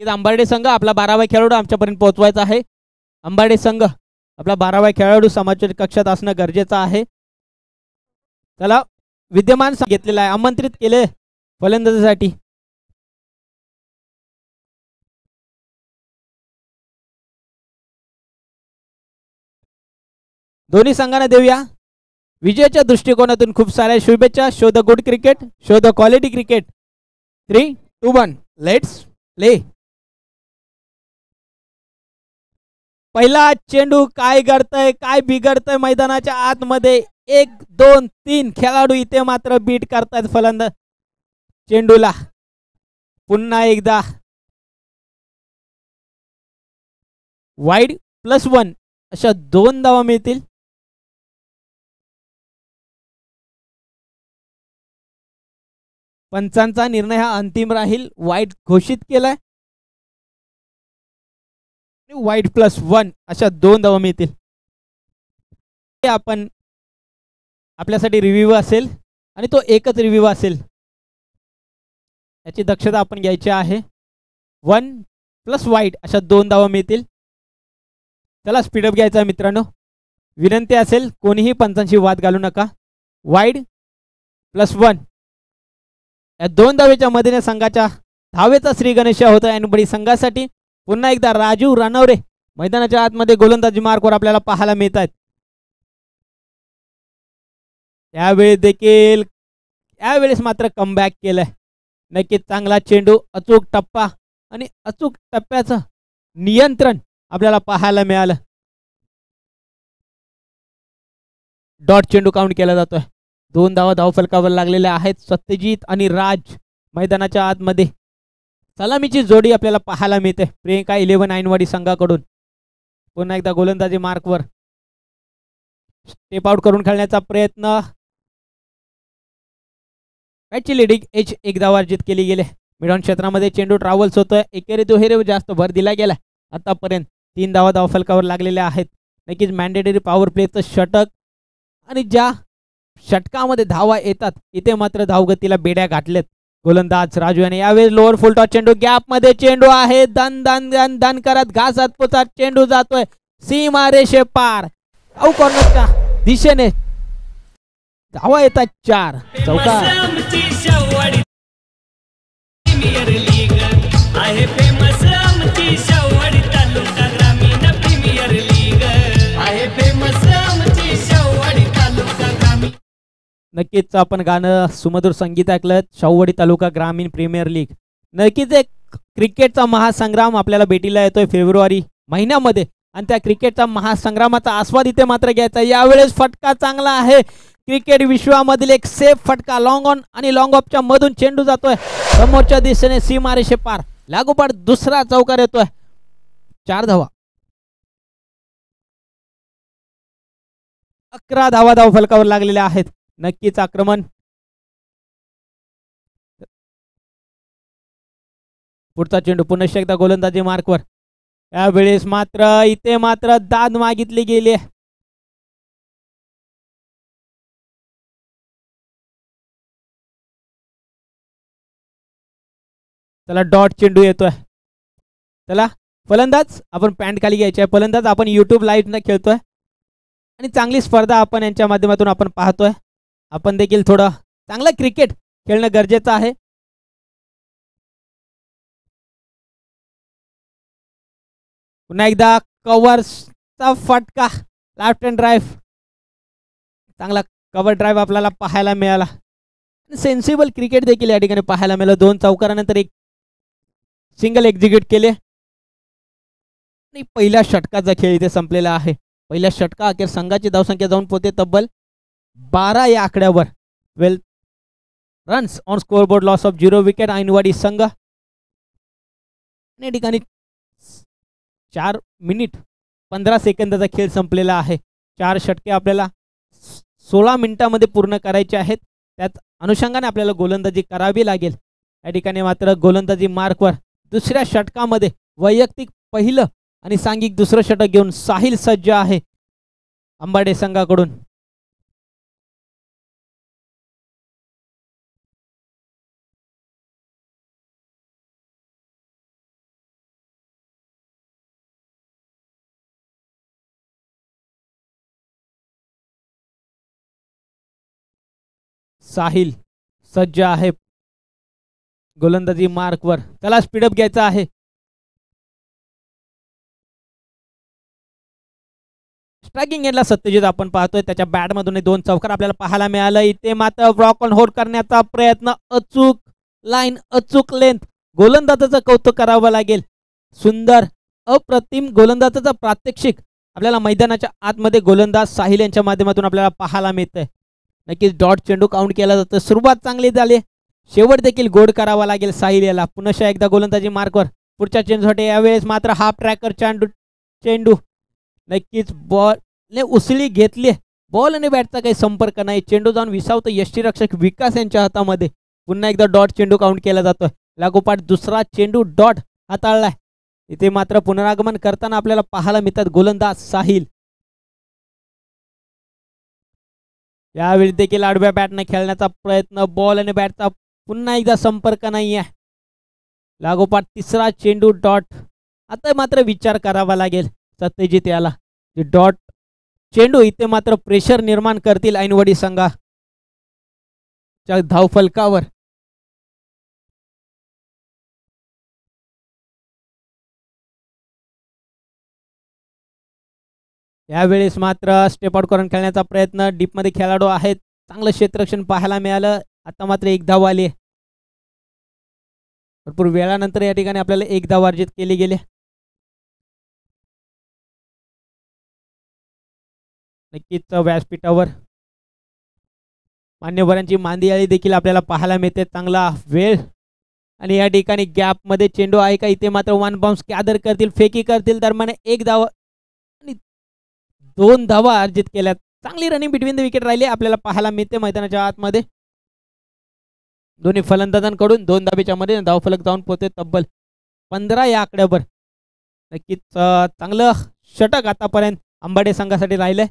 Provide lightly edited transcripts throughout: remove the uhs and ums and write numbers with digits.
अंबाडे संघ आपला 12वा खेळाडू आमच्यापर्यंत पोहोचवायचा आहे. अंबाडे संघ आपला 12वा खेळाडू समाजच्या कक्षात असणं गरजेचं आहे. चला विद्यमान घेतलेला आहे, आमंत्रित केले फलंदाजीसाठी. दोन्ही संघांना देऊया विजयाच्या दृष्टिकोनातून खूप साऱ्या शुभेच्छा. Show the good cricket, show the quality cricket. 3, 2, 1 let's play. पहिला चेंडू काय घडतंय, काय बिघडतंय मैदानाच्या आतमध्ये. 1, 2, 3 खेळाडू इथे मात्र बीट करतायत फलंदाज चेंडूला. पुन्हा एकदा वाईड +1 अशा 2 धावा मिळतील. पंचांचा निर्णय हा अंतिम राहील. वाईड घोषित केलाय. वाईड +1 अशा 2 धावा मिळतील. आपण आपल्यासाठी रिव्ह्यू असेल आणि तो एकच रिव्ह्यू असेल, याची दक्षता आपण घ्यायची आहे. 1 + वाईड अशा 2 धावा मिळतील. चला स्पीडअप घ्यायचा मित्रांनो. विनंती असेल कोणीही पंचांशी वाद घालू नका. वाईड +1 या 2 धावेच्या मदतीने संघाच्या धावेचा श्री गणेश होता आणि संघासाठी पुन्हा एकदा राजू रानवरे मैदानाच्या आतमध्ये गोलंदाजी मार्कवर आपल्याला पाहायला मिळत आहेत. यावेळेस मात्र कमबॅक केलंय. नक्कीच चांगला चेंडू, अचूक टप्पा आणि अचूक टप्प्याचं नियंत्रण आपल्याला पाहायला मिळालं. डॉट चेंडू काउंट केला जातोय. 2 धावा धावफलकावर लागलेल्या आहेत. सत्यजित आणि राज मैदानाच्या आतमध्ये सलामीची जोडी आपल्याला पाहायला मिळते प्रियंका 11 ऐनवाडी संघाकडून. पुन्हा एकदा गोलंदाजी मार्कवर स्टेप आउट करून खेळण्याचा प्रयत्न. मॅचची लीडिंग एज 1 धावा अर्जित केली गेली. मिडऑन क्षेत्रामध्ये चेंडू ट्रॅव्हल्स होतोय. एकेरी दुहेरी जास्त भर दिला गेला. आतापर्यंत 3 धावा धावफलकावर लागलेल्या आहेत. नक्कीच मॅन्डेटरी पॉवर प्लेचं षटक आणि ज्या षटकामध्ये धावा येतात इथे मात्र धावगतीला बेड्या घातलेत गोलंदाज राजू याने. यावेळी लोअर फुल टॉस चेंडू, गॅप मध्ये चेंडू आहे. दन दन दन दन करत घासात पोचात चेंडू जातोय सीमा रेषे पार. कॉर्नरच्या दिशेने धावा येतात 4 चौकार. नक्कीच आपण गाणं सुमधुर संगीत ऐकलं. शाहूवाडी तालुका ग्रामीण प्रीमियर लीग नक्कीच एक क्रिकेटचा महासंग्राम आपल्याला भेटीला येतोय फेब्रुवारी महिन्यामध्ये आणि त्या क्रिकेटचा महासंग्रामाचा आस्वाद इथे मात्र घ्यायचा. यावेळेस फटका चांगला आहे. क्रिकेट विश्वामधील एक सेफ फटका. लॉंग ऑन आणि लॉंग ऑफच्या मधून चेंडू जातोय समोरच्या दिशेने सीमारेषे पार. लागोपाठ दुसरा चौकार येतोय. 4 धावा. 11 धावा धावफलकावर लागलेल्या आहेत. नक्कीच आक्रमण. पुढचा चेंडू पुन्हा एकदा गोलंदाजी मार्कवर. यावेळेस मात्र इथे मात्र दाद मागितली गेली. चला डॉट चेंडू येतोय. चला फलंदाज आपण पॅन्ट खाली घ्यायची आहे. फलंदाज आपण YouTube लाईव्ह न खेळतोय आणि चांगली स्पर्धा आपण यांच्या माध्यमातून आपण पाहतोय. आपण देखील थोडं चांगलं क्रिकेट खेळणं गरजेचं आहे. पुन्हा एकदा कव्हरचा फटका. Left hand drive. चांगला कव्हर ड्राईव्ह आपल्याला पाहायला मिळाला. सेन्सिबल क्रिकेट देखील या ठिकाणी पाहायला मिळालं. 2 चौकारानंतर एक सिंगल एक्झिक्यूट केले आणि पहिल्या षटकाचा खेळ इथे संपलेला आहे. पहिल्या षटका अखेर संघाची धावसंख्या जाऊन पोहोचते तब्बल 12 या आकड्यावर. 12 runs on scoreboard. Loss of 0 wicket. Ainwadi संघ या ठिकाणी 4 मिनिट 15 सेकंदाचा खेळ संपलेला आहे. 4 षटके आपल्याला 16 मिनिटांमध्ये पूर्ण करायचे आहेत. त्यात अनुषंगाने आपल्याला गोलंदाजी करावी लागेल. या ठिकाणी मात्र गोलंदाजी मार्कवर दुसऱ्या षटकामध्ये वैयक्तिक पहिलं आणि सांघिक दुसरं षटक घेऊन साहिल सज्ज आहे अंबाडे संघाकडून. साहिल सज्ज आहे गोलंदाजी मार्कवर. त्याला स्पीडअप घ्यायचा आहे. स्ट्रायकिंग एंडला सत्यजित आपण पाहतोय त्याच्या बॅटमधून 2 चौकार आपल्याला पाहायला मिळालं. इथे मात्र ब्लॉक ऑन होल्ड करण्याचा प्रयत्न. अचूक लाईन, अचूक लेंथ. गोलंदाजाचं कौतुक करावं लागेल. सुंदर अप्रतिम गोलंदाजाचं प्रात्यक्षिक आपल्याला मैदानाच्या आतमध्ये गोलंदाज साहिल यांच्या माध्यमातून आपल्याला पाहायला मिळतंय. नक्कीच डॉट चेंडू काउंट केला जातो. सुरुवात चांगली झाली, शेवट देखील गोड करावा लागेल साहिल याला. पुन्हा एकदा गोलंदाजी मार्कवर पुढच्या चेंडूसाठी. यावेळेस मात्र हाफ ट्रॅकर चेंडू नक्कीच बॉलने उसळी घेतली. बॉल आणि बॅटचा काही संपर्क नाही. चेंडू जाऊन विसावतो यष्टीरक्षक विकास यांच्या हातामध्ये. पुन्हा एकदा डॉट चेंडू काउंट केला जातोय. लागोपाठ दुसरा चेंडू डॉट हाताळलाय. इथे मात्र पुनरागमन करताना आपल्याला पाहायला मिळतात गोलंदाज साहिल. यावेळी देखील आडव्या बॅटने खेळण्याचा प्रयत्न. बॉल आणि बॅटचा पुन्हा एकदा संपर्क नाही आहे. लागोपाठ तिसरा चेंडू डॉट. आता मात्र विचार करावा लागेल सत्यजित याला. डॉट चेंडू इथे मात्र प्रेशर निर्माण करतील ऐनवडी संघाच्या धावफलकावर. यावेळेस मात्र स्टेप आउट करून खेळण्याचा प्रयत्न. डीपमध्ये खेळाडू आहेत. चांगलं क्षेत्ररक्षण पाहायला मिळालं. आता मात्र 1 धाव आली. भरपूर वेळानंतर या ठिकाणी आपल्याला 1 धाव अर्जित केली गेली. नक्कीच व्यासपीठावर मान्यवरांची मांदियाळी देखील आपल्याला पाहायला मिळते. चांगला वेळ आणि या ठिकाणी गॅपमध्ये चेंडू आहे का. इथे मात्र 1 बाउन्स गॅदर करतील, फेकी करतील. दरम्यान 1 धाव आणि 2 धावा अर्जित केल्यात. चांगली रनिंग बिटवीन द विकेट राहिली आपल्याला पाहायला मिळते मैदानाच्या आतमध्ये. दोन्ही फलंदाजांकडून 2 धाबेच्या मध्ये धावफलक जाऊन पोहोचते तब्बल 15 या आकड्यावर. नक्कीच चांगलं षटक आतापर्यंत अंबाडे संघासाठी राहिलंय.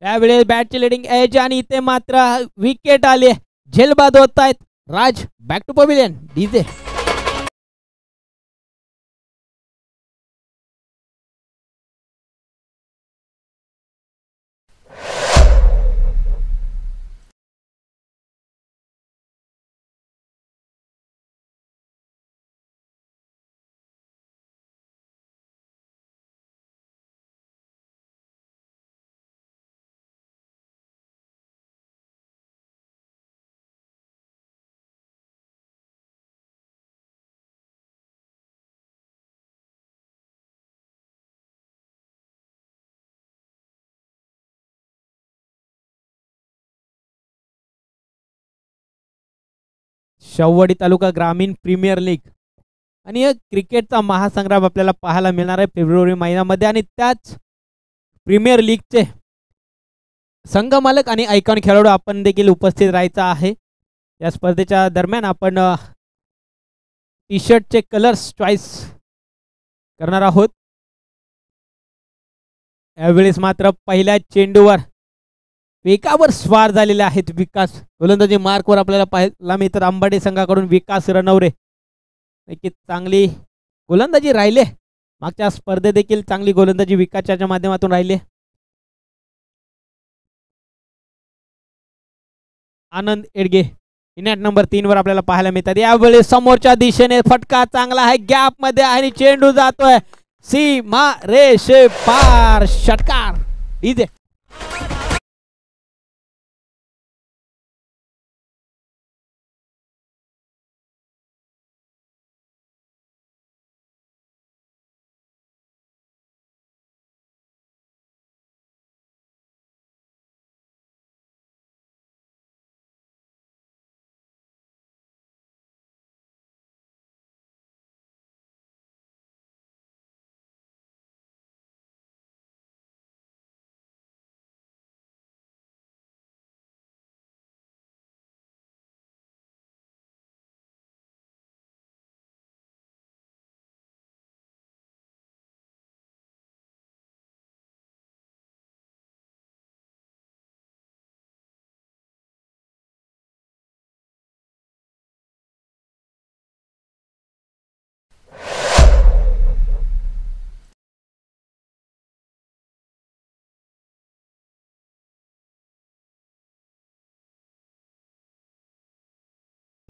यावेळेस बॅटची लिडिंग एज आणि इथे मात्र विकेट आले. झेलबाद होत आहेत. राज बॅक टू पवेलियन. डीजे शववाडी तालुका ग्रामीण प्रीमियर लीग आणि क्रिकेटचा महासंग्राम आपल्याला पाहायला मिळणार आहे फेब्रुवारी महिन्यामध्ये. आणि त्याच प्रीमियर लीगचे संघमालक आणि आयकॉन खेळाडू आपण देखील उपस्थित राहायचा आहे. या स्पर्धेच्या दरम्यान आपण टी शर्टचे कलर्स चॉईस करणार आहोत. यावेळेस मात्र पहिल्या चेंडूवर वेगावर स्वार झालेले आहेत विकास. गोलंदाजी मार्कवर आपल्याला पाहायला मिळतात अंबाडे संघाकडून विकास रणवरे. नक्कीच चांगली गोलंदाजी राहिले. मागच्या स्पर्धेत देखील चांगली गोलंदाजी विकासच्या माध्यमातून राहिले. आनंद एडगे इनॅट नंबर 3 वर आपल्याला पाहायला मिळतात. यावेळी समोरच्या दिशेने फटका चांगला आहे गॅप मध्ये आणि चेंडू जातोय सीमा रेषे पार. षटकार डीजे.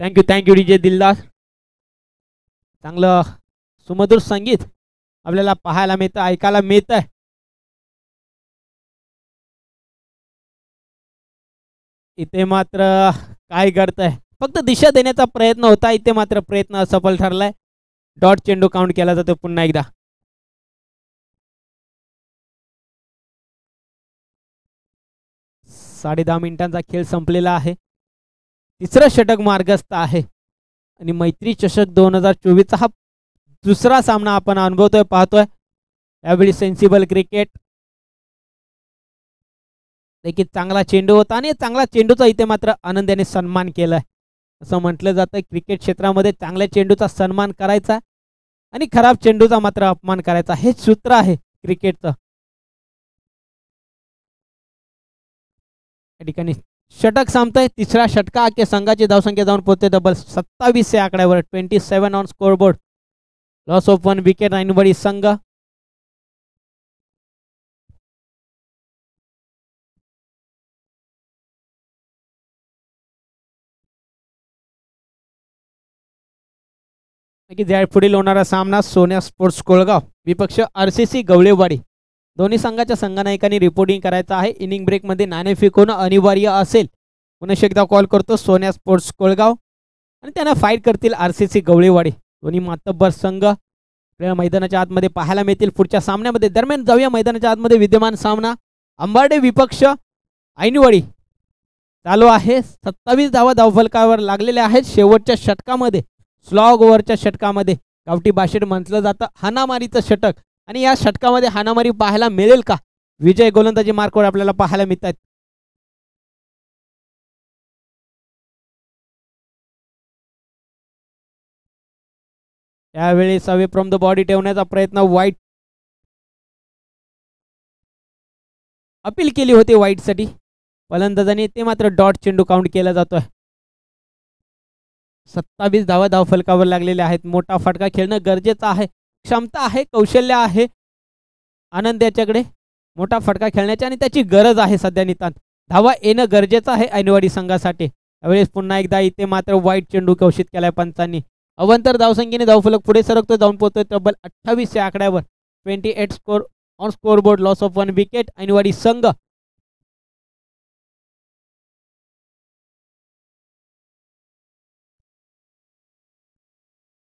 थँक्यू डीजे दिलदार. चांगलं सुमधुर संगीत आपल्याला पाहायला मिळतं, ऐकायला मिळतंय. इथे मात्र काय करताय, फक्त दिशा देण्याचा प्रयत्न होता, इथे मात्र प्रयत्न असफल ठरलाय. डॉट चेंडू काउंट केला जातो पुन्हा एकदा. 10.5 मिनिटांचा खेळ संपलेला आहे. तिसरं षटक मार्गस्थ आहे आणि मैत्री चषक 2024चा हा दुसरा सामना आपण अनुभवतोय, पाहतोय. यावेळी सेन्सिबल क्रिकेट, देखील चांगला चेंडू होता आणि चांगला चेंडूचा इथे मात्र आनंदाने सन्मान केलाय. असं म्हटलं जातं क्रिकेट क्षेत्रामध्ये चांगल्या चेंडूचा सन्मान करायचा आणि खराब चेंडूचा मात्र अपमान करायचा, हे सूत्र आहे क्रिकेटचं. या ठिकाणी षटक संपतंय. तिसऱ्या षटका अखेर संघाची धावसंख्या जाऊन पोहोचते डबल 27 या आकड्यावर. 27 on scoreboard. Loss of 1 wicket Ainwadi संघ. पुढील होणारा सामना सोन्या स्पोर्ट्स कोळगाव विपक्ष आरसीसी गवळेवाडी. दोन्ही संघाच्या संघनायकांनी रिपोर्टिंग करायचं आहे. इनिंग ब्रेकमध्ये नाणे फेकवणं अनिवार्य असेल. पुन्हा एकदा कॉल करतो सोन्या स्पोर्ट्स कोळगाव आणि त्यांना फाईट करतील आरसीसी गवळेवाडी. दोन्ही मातब्बर संघ मैदानाच्या आतमध्ये पाहायला मिळतील पुढच्या सामन्यामध्ये. दरम्यान जाऊया मैदानाच्या आतमध्ये विद्यमान सामना. अंबार्डे विपक्ष ऐनवडी चालू आहे. 27 धावा धावफलकावर लागलेल्या आहेत. शेवटच्या षटकामध्ये, स्लॉग ओव्हरच्या षटकामध्ये, गावठी भाषेत म्हटलं जातं हानामारीचं षटक, आणि या षटकामध्ये हानामारी पाहायला मिळेल का? विजय गोलंदाजी मार्कवर आपल्याला पाहायला मिळतात. त्यावेळेस अवे फ्रॉम द बॉडी ठेवण्याचा प्रयत्न, वाईट अपील केली होती वाईटसाठी फलंदाजांनी, ते मात्र डॉट चेंडू काउंट केला जातोय. 27 धावा धावफलकावर लागलेले आहेत. मोठा फटका खेळणं गरजेचं आहे. क्षमता आहे, कौशल्य आहे आनंद याच्याकडे मोठा फटका खेळण्याची, आणि त्याची गरज आहे सध्या नितांत. धावा येणं गरजेचं आहे ऐनवाडी संघासाठी. यावेळेस पुन्हा एकदा इथे मात्र वाईट चेंडू घोषित केलाय पंचांनी. अवंतर धावसंख्येने धावफलक पुढे सरकतो, जाऊन पोहोचतोय तब्बल 28 या आकड्यावर. 28 score on scoreboard. Loss of 1 wicket Ainwadi संघ.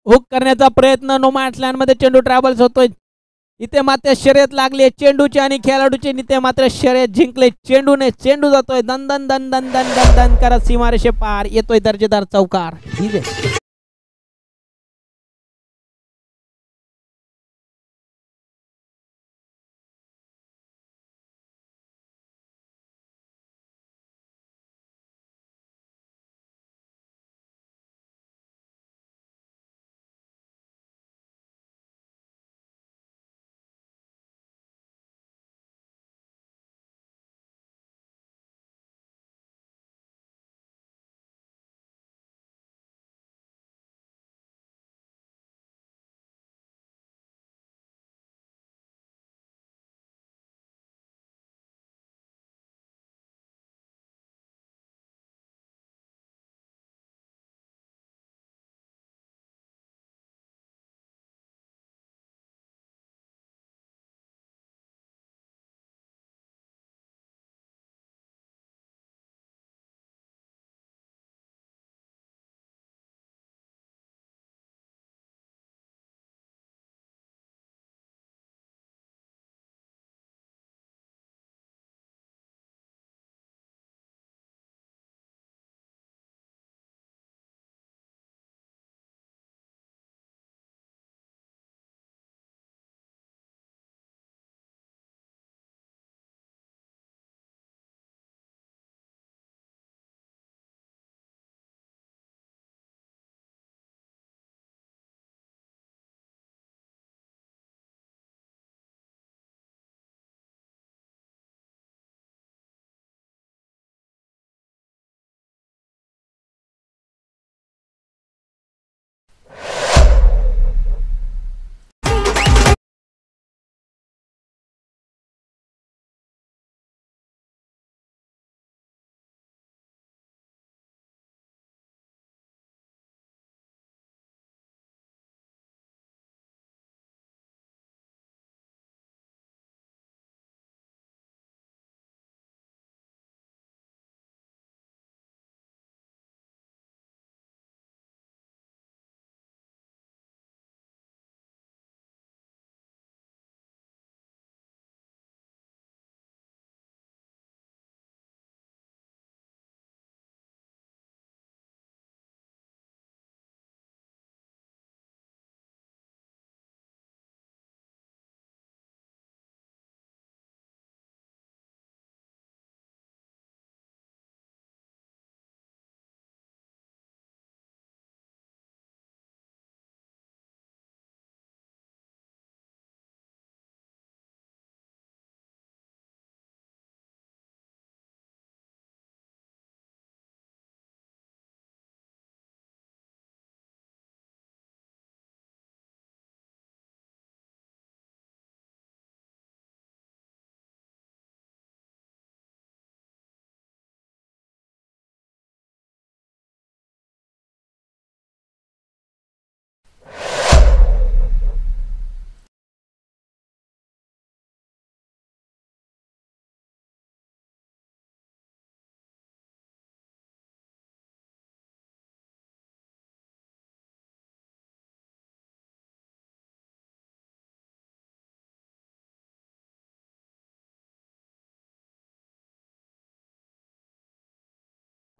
हुक करण्याचा प्रयत्न, नो मॅच लँड मध्ये चेंडू ट्रॅव्हल्स होतोय. इथे मात्र शर्यत लागली चेंडूची आणि खेळाडूची. इथे मात्र शर्यत जिंकले चेंडूने. चेंडू जातोय दन दन दन दन दन दन दन करत सीमारेषे पार. येतोय दर्जेदार चौकार. ठीक आहे.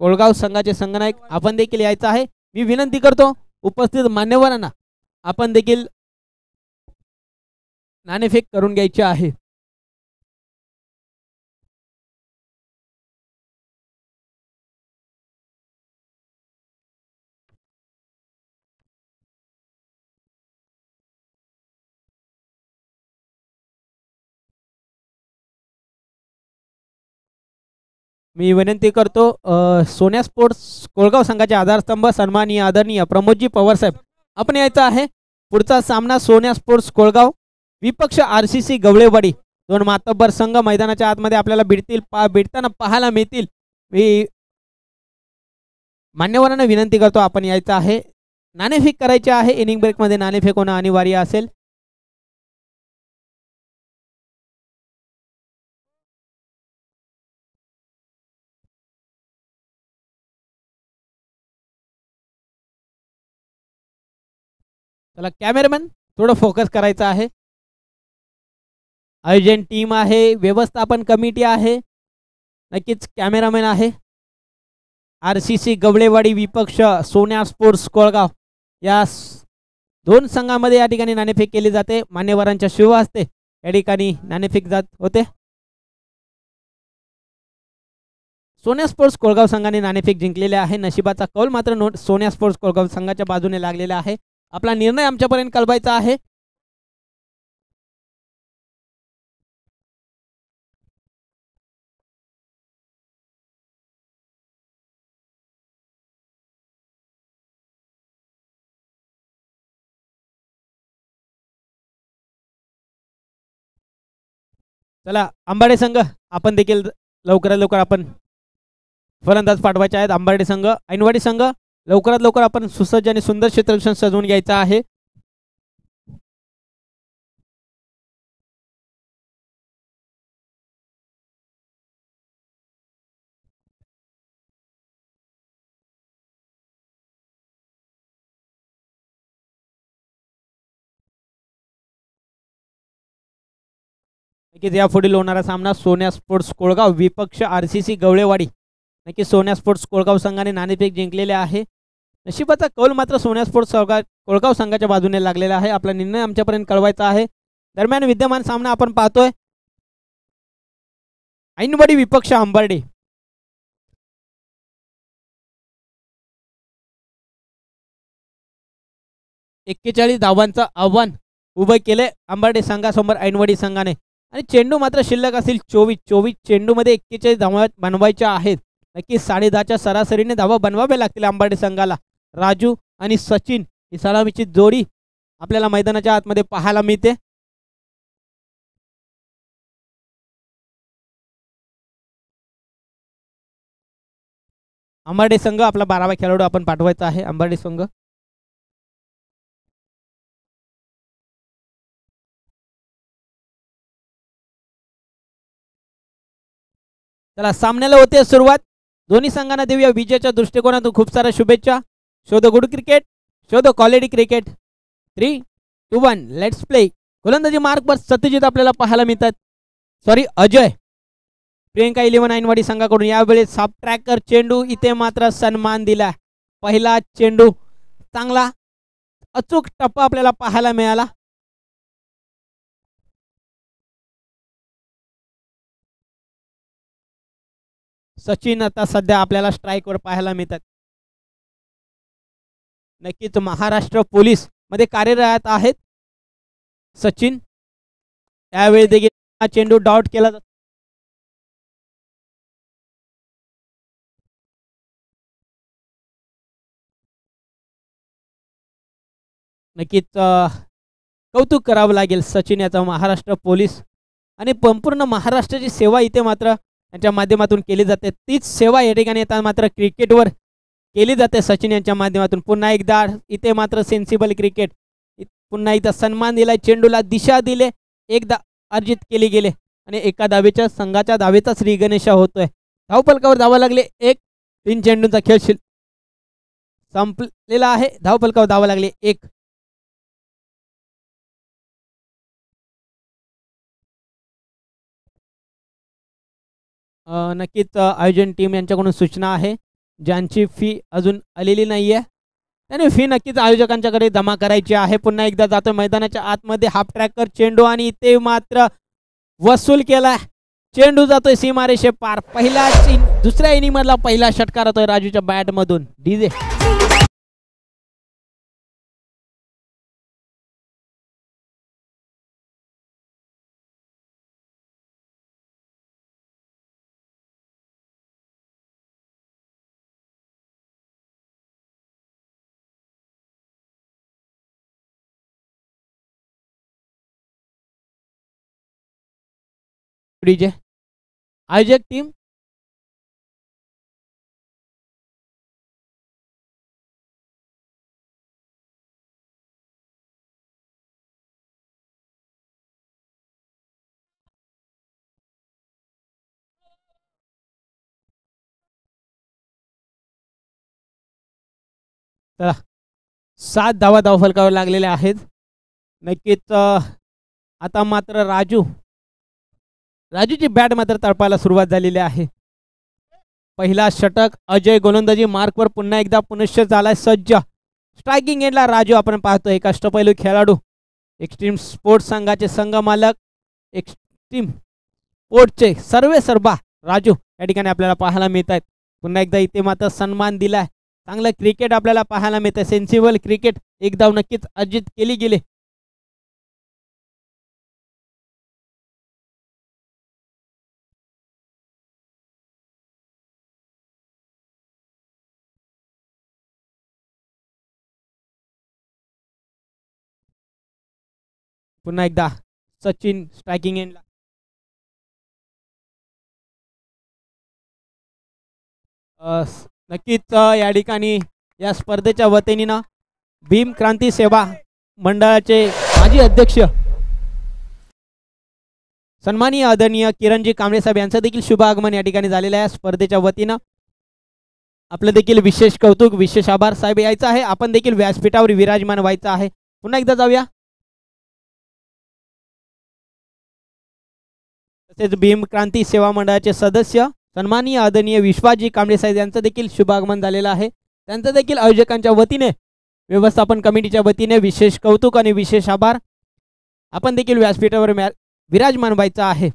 कोळगाव संघाचे संघनायक आपण देखील यायचं आहे. मी विनंती करतो उपस्थित मान्यवरांना आपण देखील नाणेफेक करून घ्यायची आहे. मी विनंती करतो सोन्या स्पोर्ट्स कोळगाव संघाचे आधारस्तंभ सन्माननीय आदरणीय प्रमोदजी पवार साहेब आपण यायचं आहे. पुढचा सामना सोन्या स्पोर्ट्स कोळगाव विपक्ष RCC गवळेवाडी दोन मातब्बर संघ मैदानाच्या आतमध्ये आपल्याला भिडताना पाहायला मिळतील. मी मान्यवरांना विनंती करतो आपण यायचं आहे. नाणेफेक करायचे आहे. इनिंग ब्रेकमध्ये नाणेफेक होणं अनिवार्य असेल. चला कॅमेरामॅन थोडं फोकस करायचं आहे. आयोजन टीम आहे, व्यवस्थापन कमिटी आहे, नक्कीच कॅमेरामॅन आहे. RCC गवळेवाडी विपक्ष सोन्या स्पोर्ट्स कोळगाव या दोन संघामध्ये या ठिकाणी नाणेफेक केली जाते. मान्यवरांच्या शिव हस्ते या ठिकाणी नाणेफेक जात होते. सोन्या स्पोर्ट्स कोळगाव संघाने नाणेफेक जिंकलेले आहे. नशिबाचा कौल मात्र सोन्या स्पोर्ट्स कोळगाव संघाच्या बाजूने लागलेला आहे. आपला निर्णय आमच्यापर्यंत कळवायचा आहे. चला अंबाडे संघ आपण देखील लवकरात लवकर आपण फलंदाज पाठवायचे आहेत. अंबाडे संघ ऐनवाडी संघ लवकरात लवकर आपण सुसज्ज आणि सुंदर क्षेत्ररक्षण सजवून घ्यायचं आहे. नक्कीच यापुढील होणारा सामना सोन्या स्पोर्ट्स कोळगाव विपक्ष RCC गवळेवाडी. नक्की सोन्या स्पोर्ट्स कोळगाव संघाने नाणेफेक जिंकलेले आहे. नशिबाचा कौल मात्र सोन्या स्पोर्ट्स कोळगाव संघाच्या बाजूने लागलेला आहे. आपला निर्णय आमच्यापर्यंत कळवायचा आहे. दरम्यान विद्यमान सामना आपण पाहतोय ऐनवाडी विपक्ष अंबार्डे. एक्केचाळीस धावांचं आव्हान उभं केले अंबार्डे संघासमोर ऐनवाडी संघाने आणि चेंडू मात्र शिल्लक असतील 24 चेंडूमध्ये 41 धावा बनवायच्या आहेत. नक्की 10.5च्या सरासरीने धावा बनवाव्या लागतील अंबार्डे संघाला. राजू आणि सचिन ही सलामीची जोडी आपल्याला मैदानाच्या आतमध्ये पाहायला मिळते. अंबार्डे संघ आपला 12वा खेळाडू आपण पाठवायचा आहे. अंबार्डे संघ चला सामन्याला होते सुरुवात. दोन्ही संघांना देऊया विजयाच्या दृष्टिकोनातून खूप साऱ्या शुभेच्छा. शोध गुड क्रिकेट, शोध क्वालिटी क्रिकेट. 3, 2, 1 let's play. गोलंदाजी मार्कवर सत्यजित आपल्याला पाहायला मिळतात. सॉरी अजय. प्रियंका 11 ऐनवाडी संघाकडून यावेळेस साफ ट्रॅकर चेंडू इथे मात्र सन्मान दिला. पहिला चेंडू चांगला अचूक टप्पा आपल्याला पाहायला मिळाला. सचिन आता सध्या आपल्याला स्ट्राईकवर पाहायला मिळतात. नक्कीच महाराष्ट्र पोलीस मध्ये कार्यरत आहेत सचिन. त्यावेळी देखील हा चेंडू डॉट केला जातो. नक्कीच कौतुक करावं लागेल सचिन याचा. महाराष्ट्र पोलीस आणि संपूर्ण महाराष्ट्राची सेवा इथे मात्र यांच्या माध्यमातून केली जाते. तीच सेवा या ठिकाणी येतात मात्र क्रिकेटवर केली जाते सचिन यांच्या माध्यमातून. पुन्हा एकदा इथे मात्र सेन्सिबल क्रिकेट. पुन्हा एकदा सन्मान दिला, चेंडूला दिशा दिले, एकदा अर्जित केली गेले आणि एका धावेच्या संघाच्या धावेचा श्री गणेशा होतोय. धावफलकावर धावा लागले. 3 चेंडूंचा खेळ संपलेला आहे. धावफलकावर धावा लागले 1. नक्कीच आयोजन टीम यांच्याकडून सूचना आहे ज्यांची फी अजून आलेली नाहीये त्याने फी नक्कीच आयोजकांच्याकडे जमा करायची आहे. पुन्हा एकदा जातो मैदानाच्या आतमध्ये हाफ ट्रॅकर चेंडू आणि इथे मात्र वसूल केलाय. चेंडू जातोय सीमारेषे पार. दुसऱ्या इनिंग मधला पहिला षटकार होतोय राजूच्या बॅट मधून. डीजे डीजे आयोजक टीम चला 7 धावा धावफलकावर लागलेल्या आहेत. नक्कीच आता मात्र राजूची बॅट मात्र तळपायला सुरुवात झालेली आहे. पहिला षटक अजय गोलंदाजी मार्कवर पुन्हा एकदा पुनश्च झालाय सज्ज. स्ट्रायकिंग एंडला राजू आपण पाहतोय. एक अष्टपैलू खेळाडू, एक्स्ट्रीम स्पोर्ट्स संघाचे संघ मालक, एक्स्ट्रीम स्पोर्ट्सचे सर्वे सर्वा राजू या ठिकाणी आपल्याला पाहायला मिळत आहेत. पुन्हा एकदा इथे मात्र सन्मान दिलाय. चांगलं क्रिकेट आपल्याला पाहायला मिळतं. Sensible cricket. एक धाव नक्कीच अर्जित केली गेली. पुन्हा एकदा सचिन स्ट्रायकिंग एंडला. नक्कीच या ठिकाणी या स्पर्धेच्या वतीने भीम क्रांती सेवा मंडळाचे माजी अध्यक्ष सन्माननीय आदरणीय किरणजी कांबळे साहेब यांचं देखील शुभ आगमन या ठिकाणी झालेलं आहे. स्पर्धेच्या वतीनं आपलं देखील विशेष कौतुक, विशेष आभार. साहेब यायचं आहे, आपण देखील व्यासपीठावर विराजमान व्हायचं आहे. पुन्हा एकदा जाऊया. तसेच भीम क्रांती सेवा मंडळाचे सदस्य सन्माननीय आदरणीय विश्वासजी कांबळे साहेब यांचं देखील शुभागमन झालेलं आहे. त्यांचं देखील आयोजकांच्या वतीने, व्यवस्थापन कमिटीच्या वतीने विशेष कौतुक आणि विशेष आभार. आपण देखील व्यासपीठावर विराजमान व्हायचं आहे.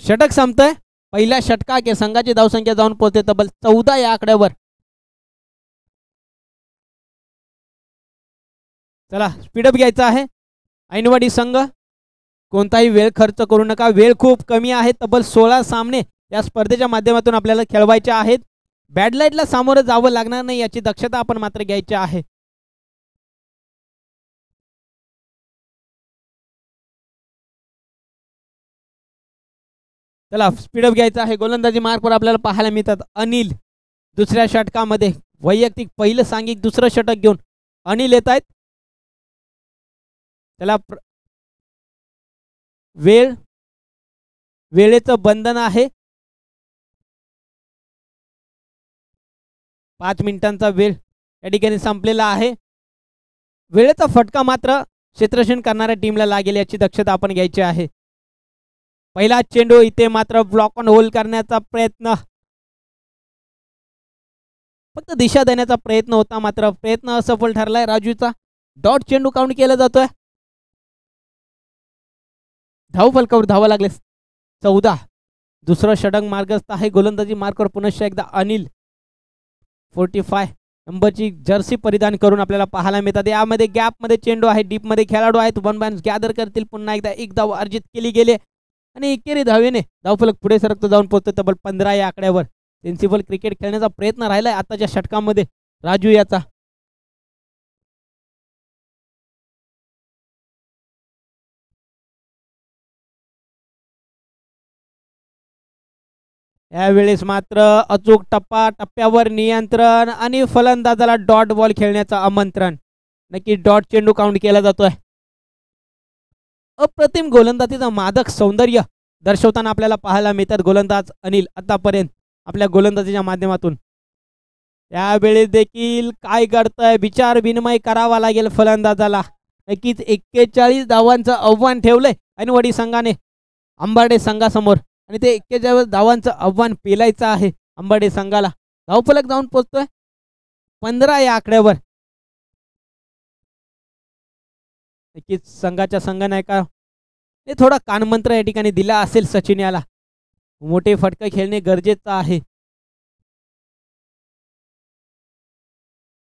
षटक संपतंय. पहिल्या षटकाके संघाची धावसंख्या जाऊन पोहोचते तब्बल 14 या आकड्यावर. चला स्पीडअप घ्यायचा आहे. ऐनवाडी संघ कोणताही वेळ खर्च करू नका. वेळ खूप कमी आहे. तब्बल 16 सामने या स्पर्धेच्या माध्यमातून आपल्याला खेळवायचे आहेत. बॅड लाईटला सामोरं जावं लागणार नाही याची दक्षता आपण मात्र घ्यायची आहे. चला स्पीडअप घ्यायचा आहे. गोलंदाजी मार्कवर आपल्याला पाहायला मिळतात अनिल. दुसऱ्या षटकामध्ये वैयक्तिक पहिलं सांघिक दुसरं षटक घेऊन अनिल येत आहेत. त्याला वेळेचं बंधन आहे. 5 मिनिटांचा वेळ या ठिकाणी संपलेला आहे. वेळेचा फटका मात्र क्षेत्ररक्षण करणाऱ्या टीमला लागेल याची दक्षता आपण घ्यायची आहे. पहिला चेंडू इथे मात्र ब्लॉक ऑन होल करण्याचा प्रयत्न, फक्त दिशा देण्याचा प्रयत्न होता, मात्र प्रयत्न असफल ठरलाय राजूचा. डॉट चेंडू काउंट केला जातोय. धाव फलकावर धावा लागले 14. दुसरं षटक मार्गस्थ आहे. गोलंदाजी मार्कवर पुनश्च एकदा अनिल 45 नंबरची जर्सी परिधान करून आपल्याला पाहायला मिळतात. यामध्ये गॅपमध्ये चेंडू आहे. डीपमध्ये खेळाडू आहेत. वन बाउंस गॅदर करतील. पुन्हा एकदा एक धाव अर्जित केली गेली आणि एकेरी धावेने धावफलक पुढे सरकतो जाऊन पोहोचतो तब्बल 15 या आकड्यावर. सेन्सिबल क्रिकेट खेळण्याचा प्रयत्न राहिलाय आताच्या षटकामध्ये राजू याचा. यावेळेस मात्र अचूक टप्प्यावर नियंत्रण आणि फलंदाजाला डॉट बॉल खेळण्याचं आमंत्रण. नक्की डॉट चेंडू काउंट केला जातोय. अप्रतिम गोलंदाजीचं मादक सौंदर्य दर्शवताना आपल्याला पाहायला मिळतात गोलंदाज अनिल आतापर्यंत आपल्या गोलंदाजीच्या माध्यमातून. यावेळी देखील काय घडतंय विचार विनिमय करावा लागेल फलंदाजाला. नक्कीच 41 धावांचं आव्हान ठेवलंय ऐनवडी संघाने अंबाडे संघासमोर आणि ते 41 धावांचं आव्हान पेलायचं आहे अंबाडे संघाला. धावफलक जाऊन पोहोचतोय 15 या आकड्यावर. नक्कीच संघाच्या संघनायकाने थोडा कानमंत्र या ठिकाणी दिला असेल सचिन याला. मोठे फटके खेळणे गरजेचं आहे.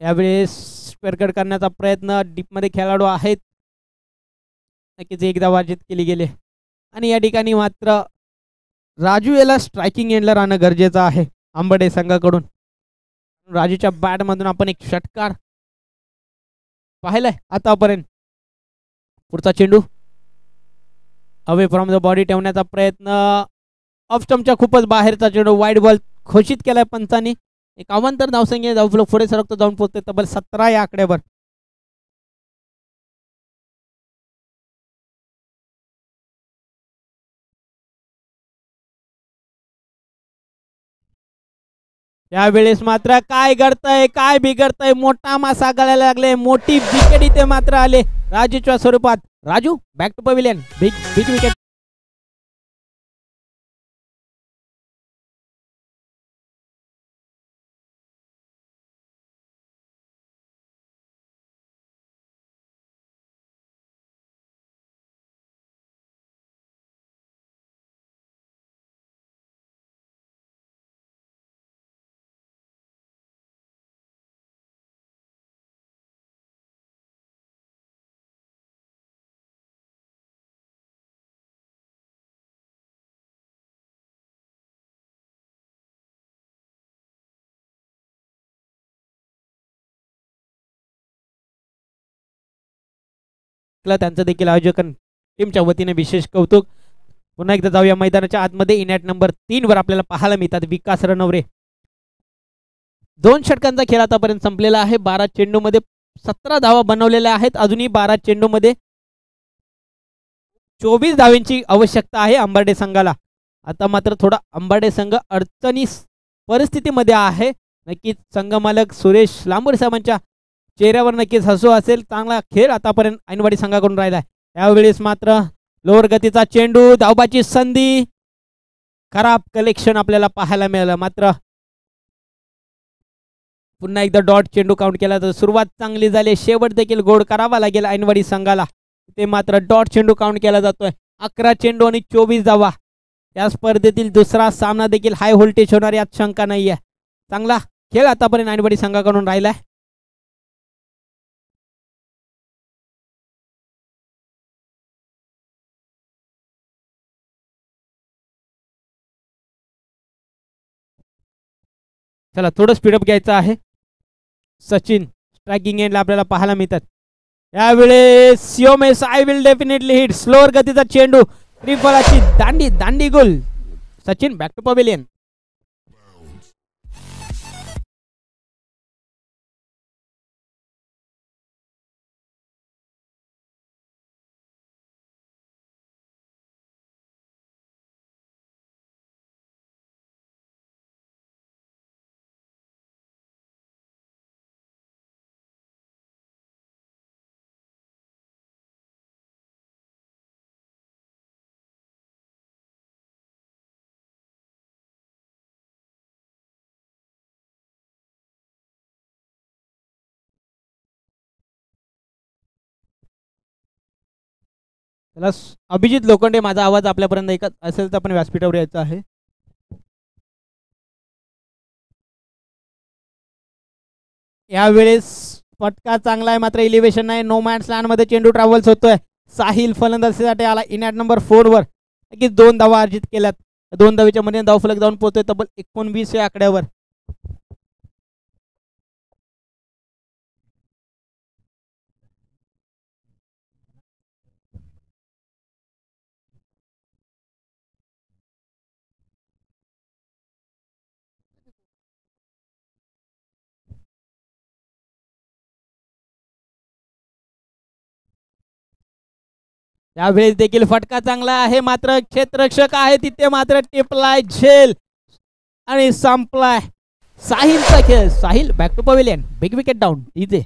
यावेळेस स्क्वेअर करण्याचा प्रयत्न डीपमध्ये खेळाडू आहेत. नक्कीच एकदा वार्जित केली गेले आणि या ठिकाणी मात्र राजू याला स्ट्रायकिंग एंडला राहणं गरजेचं आहे अंबाडे संघाकडून. राजूच्या बॅटमधून आपण एक षटकार पाहिलाय आतापर्यंत. पुढचा चेंडू अवे फ्रॉम द बॉडी ठेवण्याचा प्रयत्न ऑफ स्टंपच्या खूपच बाहेरचा चेंडू वाईड बॉल घोषित केलाय पंचांनी. एक अवांतर धावसंख्या धावफलक पुढे सरकतो जाऊन पोहोचते तब्बल 17 या आकड्यावर. यावेळेस मात्र काय घडतंय काय बिघडतंय मोठा मासा गळायला लागले. मोठी विकेट इथे मात्र आले राजूच्या स्वरूपात. Raju back to pavilion. Big big wicket. त्यांचं देखील आयोजन टीमच्या वतीने विशेष कौतुक. पुन्हा एकदा जाऊया मैदानाच्या आतमध्ये. इनॅट नंबर 3 वर आपल्याला पाहायला मिळतात विकास रणवरे. 2 षटकांचा खेळ आतापर्यंत संपलेला आहे. 12 चेंडूमध्ये 17 धावा बनवलेल्या आहेत. अजूनही 12 चेंडूमध्ये 24 धावांची आवश्यकता आहे अंबाडे संघाला. आता मात्र थोडा अंबाडे संघ अडचणी परिस्थितीमध्ये आहे. नक्कीच संघ मालक सुरेश लांबोरे साहेबांच्या चेहऱ्यावर नक्कीच हसू असेल. चांगला खेळ आतापर्यंत ऐनवाडी संघाकडून राहिलाय. यावेळेस मात्र लोअर गतीचा चेंडू धावबाची संधी खराब कलेक्शन आपल्याला पाहायला मिळालं. मात्र पुन्हा एकदा डॉट चेंडू काउंट केला तर सुरुवात चांगली झाली. शेवट देखील गोड करावा लागेल ऐनवाडी संघाला. ते मात्र डॉट चेंडू काउंट केला जातोय. 11 चेंडू आणि 24 धावा. या स्पर्धेतील दुसरा सामना देखील हाय व्होल्टेज होणार यात शंका नाहीये. चांगला खेळ आतापर्यंत ऐनवाडी संघाकडून राहिलाय. चला थोडं स्पीडअप घ्यायचं आहे. सचिन स्ट्रायकिंग एंडला आपल्याला पाहायला मिळतात. यावेळेस सिओमेस I will definitely hit. Slower गतीचा चेंडू त्रिफळाची दांडी दांडी गोल. Sachin back to pavilion. त्याला अभिजित लोखंडे माझा आवाज आपल्यापर्यंत ऐकत असेल तर आपण व्यासपीठावर यायचं आहे. यावेळेस फटका चांगला आहे मात्र इलिव्हेशन नाही. नो मॅन्स लँड मध्ये चेंडू ट्रॅव्हल्स होतोय. साहिल फलंदाजीसाठी आला इनॅट नंबर 4 वर. नक्कीच 2 धावा अर्जित केल्यात. 2 धावेच्या मध्ये धावफलक जाऊन पोहोचतोय तब्बल 19 या आकड्यावर. यावेळेस देखील फटका चांगला आहे मात्र क्षेत्ररक्षक आहे तिथे मात्र टिपलाय झेल आणि संपलाय साहिलचा खेळ. Sahil back to pavilion. Big wicket down इथे.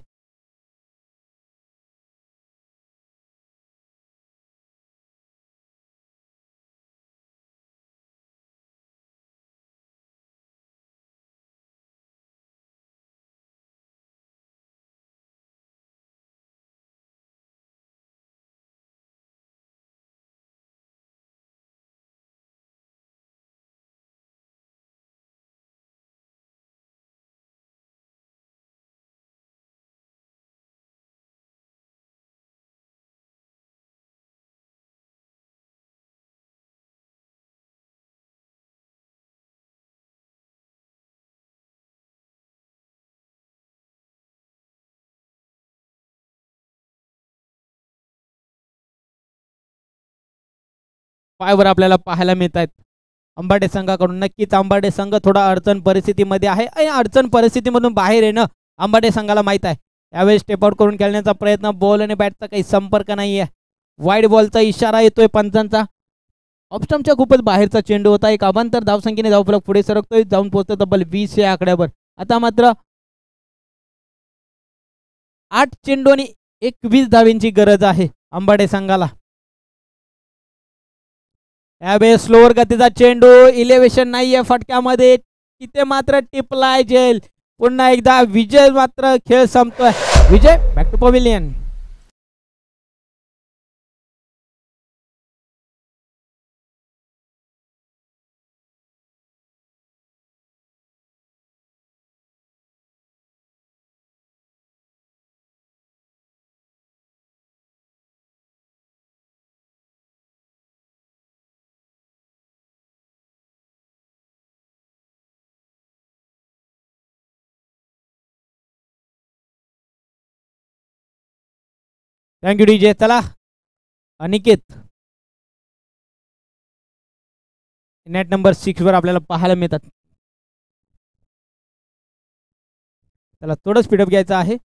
पायवर आपल्याला पाहायला मिळत आहेत अंबाडे संघाकडून. नक्कीच अंबाडे संघ थोडा अडचण परिस्थितीमध्ये आहे आणि अडचण परिस्थितीमधून बाहेर येणं अंबाडे संघाला माहीत आहे. यावेळी स्टेप आउट करून खेळण्याचा प्रयत्न, बॉल आणि बॅटचा काही संपर्क नाही आहे. वाईड बॉलचा इशारा येतोय पंचांचा. ऑप्शनच्या खूपच बाहेरचा चेंडू होता. एक अवांतर धावसंख्येने धावफलक पुढे सरकतोय, जाऊन पोहोचतो तब्बल 20 या आकड्यावर. आता मात्र 8 चेंडू आणि 21 धावींची गरज आहे अंबाडे संघाला. यावेळेस स्लोअर गतीचा चेंडू, इलेव्हेशन नाहीये फटक्यामध्ये, तिथे मात्र टिपलाय जेल. पुन्हा एकदा विजय मात्र खेळ संपतोय. Vijay back to pavilion. Thank you DJ. चला अनिकेत नेट नंबर 6 वर आपल्याला पाहायला मिळतात. त्याला थोडं स्पीडअप घ्यायचं आहे.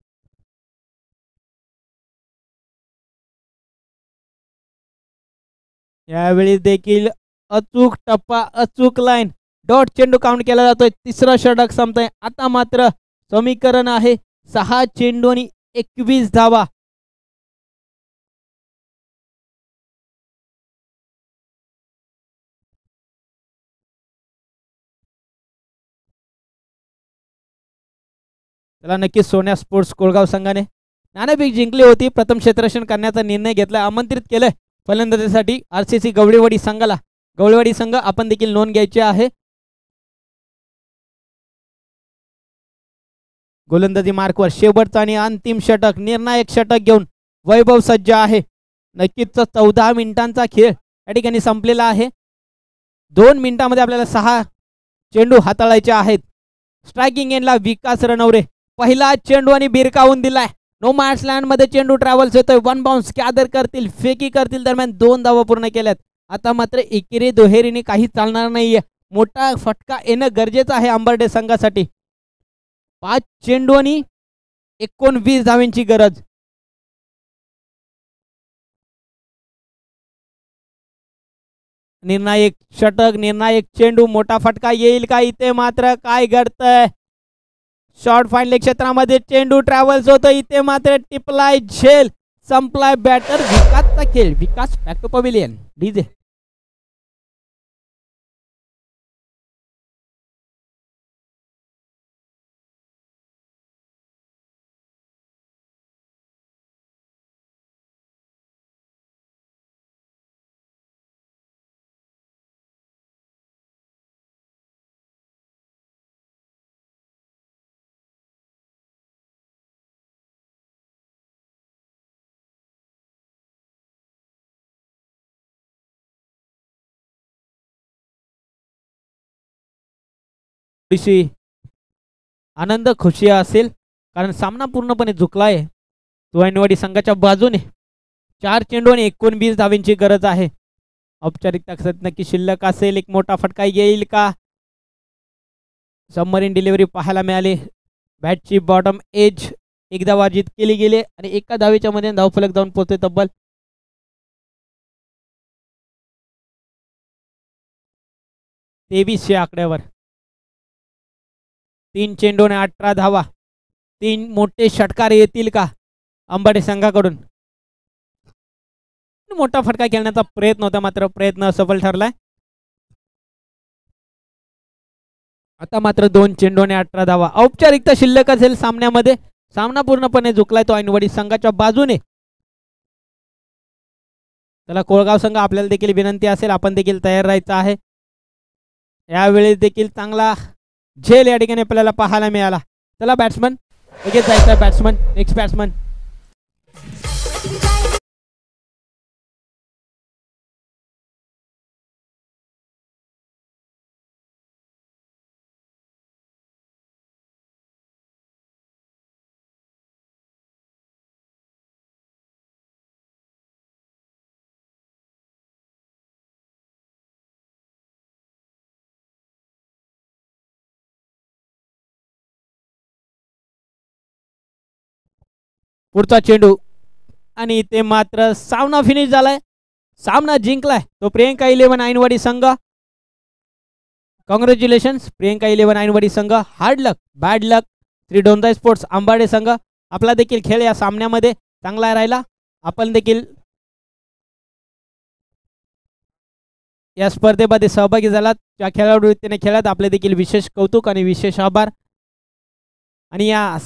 यावेळी देखील अचूक टप्पा, अचूक लाईन, डॉट चेंडू काउंट केला जातोय. तिसरा षटक संपतंय. आता मात्र समीकरण आहे 6 चेंडू आणि 21 धावा. त्याला नक्कीच सोन्या स्पोर्ट्स कोळगाव संघाने नाणेफेक जिंकली होती. प्रथम क्षेत्ररक्षण करण्याचा निर्णय घेतला, आमंत्रित केलंय फलंदाजीसाठी आरसीसी गवळीवाडी संघाला. गवळीवाडी संघ आपण देखील नोंद घ्यायची आहे. गोलंदाजी मार्कवर शेवटचा आणि अंतिम षटक, निर्णायक षटक घेऊन वैभव सज्ज आहे. नक्कीच 14 मिनिटांचा खेळ या ठिकाणी संपलेला आहे. 2 मिनिटांमध्ये आपल्याला 6 चेंडू हाताळायचे आहेत. स्ट्रायकिंग एंडला विकास रणवरे पहिला चेंडू आणि बिरकावून दिलाय. नो मॅच लँड मध्ये चेंडू ट्रॅव्हल्स होतोय. 1 बाउन्स गॅदर करतील, फेकी करतील, दरम्यान 2 धावा पूर्ण केल्यात. आता मात्र एकेरी दुहेरीने काही चालणार नाहीये. मोठा फटका येणं गरजेचं आहे अंबर्डे संघासाठी. 5 चेंडू आणि 19 धावांची गरज. निर्णायक षटक, निर्णायक चेंडू, मोठा फटका येईल का? इथे मात्र काय घडतंय? शॉर्ट फाईनल क्षेत्रामध्ये चेंडू ट्रॅव्हल्स होतो. इथे मात्र टिपलाय झेल, संपलाय बॅटर. विकासचा खेळ. विकास बॅक टू पवेलियन. डीजे थोडीशी आनंद खुशी असेल, कारण सामना पूर्णपणे झुकलाय तुळणवाडी संघाच्या बाजूने. 4 चेंडू आणि 19 धावांची गरज आहे. औपचारिकता नक्की शिल्लक असेल. एक मोठा फटका येईल का? सबमरीन डिलिव्हरी पाहायला मिळाली. बॅटची बॉटम एज एकदा वाजित केली गेली आणि एका धावेच्या मध्ये धावफलक जाऊन पोहोचते तब्बल 23 या आकड्यावर. 3 चेंडू आणि 18 धावा. 3 मोठे षटकार येतील का अंबाडे संघाकडून? मोठा फटका खेळण्याचा प्रयत्न होता, मात्र प्रयत्न असफल ठरलाय. आता मात्र 2 चेंडू आणि 18 धावा. औपचारिकता शिल्लक असेल सामन्यामध्ये. सामना पूर्णपणे झुकलाय तो ऐनवाडी संघाच्या बाजूने. त्याला कोळगाव संघ आपल्याला देखील विनंती असेल, आपण देखील तयार राहायचं आहे. यावेळी देखील चांगला झेल या ठिकाणी आपल्याला पाहायला मिळाला. चला बॅट्समन लगेच जायचं. Batsman next batsman. पुढचा चेंडू आणि ते मात्र सामना फिनिश झालाय. सामना जिंकलाय तो प्रियंका 11 ऐनवाडी संघ. कॉंग्रॅच्युलेशन्स प्रियंका 11 ऐनवाडी संघ. हार्ड लक बॅड लक श्री डोंदाई स्पोर्ट्स आंबाडे संघ. आपला देखील खेळ या सामन्यामध्ये चांगला राहिला. आपण देखील या स्पर्धेमध्ये सहभागी झालात. ज्या खेळाडू खेळात आपले देखील विशेष कौतुक आणि विशेष आभार. आणि या